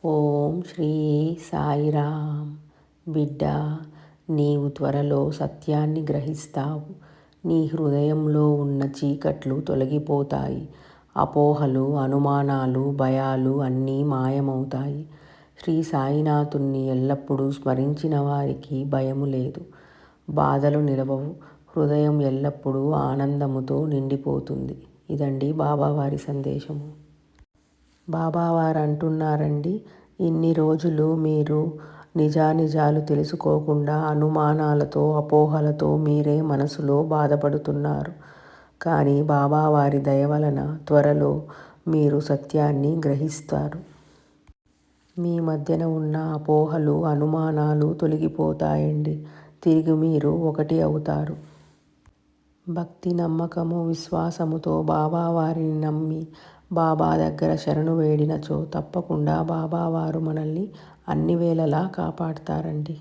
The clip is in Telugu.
ఓం శ్రీ సాయిరామ్. బిడ్డ, నీవు త్వరలో సత్యాన్ని గ్రహిస్తావు. నీ హృదయంలో ఉన్న చీకట్లు తొలగిపోతాయి. అపోహలు, అనుమానాలు, భయాలు అన్నీ మాయమవుతాయి. శ్రీ సాయినాథుణ్ణి ఎల్లప్పుడూ స్మరించిన వారికి భయము లేదు, బాధలు నిలవవు. హృదయం ఎల్లప్పుడూ ఆనందముతో నిండిపోతుంది. ఇదండి బాబావారి సందేశము. బాబావారు అంటున్నారండి, ఇన్ని రోజులు మీరు నిజానిజాలు తెలుసుకోకుండా అనుమానాలతో, అపోహలతో మీరే మనసులో బాధపడుతున్నారు. కానీ బాబావారి దయ వలన త్వరలో మీరు సత్యాన్ని గ్రహిస్తారు. మీ మధ్యన ఉన్న అపోహలు, అనుమానాలు తొలగిపోతాయండి. తిరిగి మీరు ఒకటి అవుతారు. భక్తి, నమ్మకము, విశ్వాసముతో బాబావారిని నమ్మి బాబా దగ్గర శరణు వేడినచో తప్పకుండా బాబావారు మనల్ని అన్ని వేళలా కాపాడుతారండి.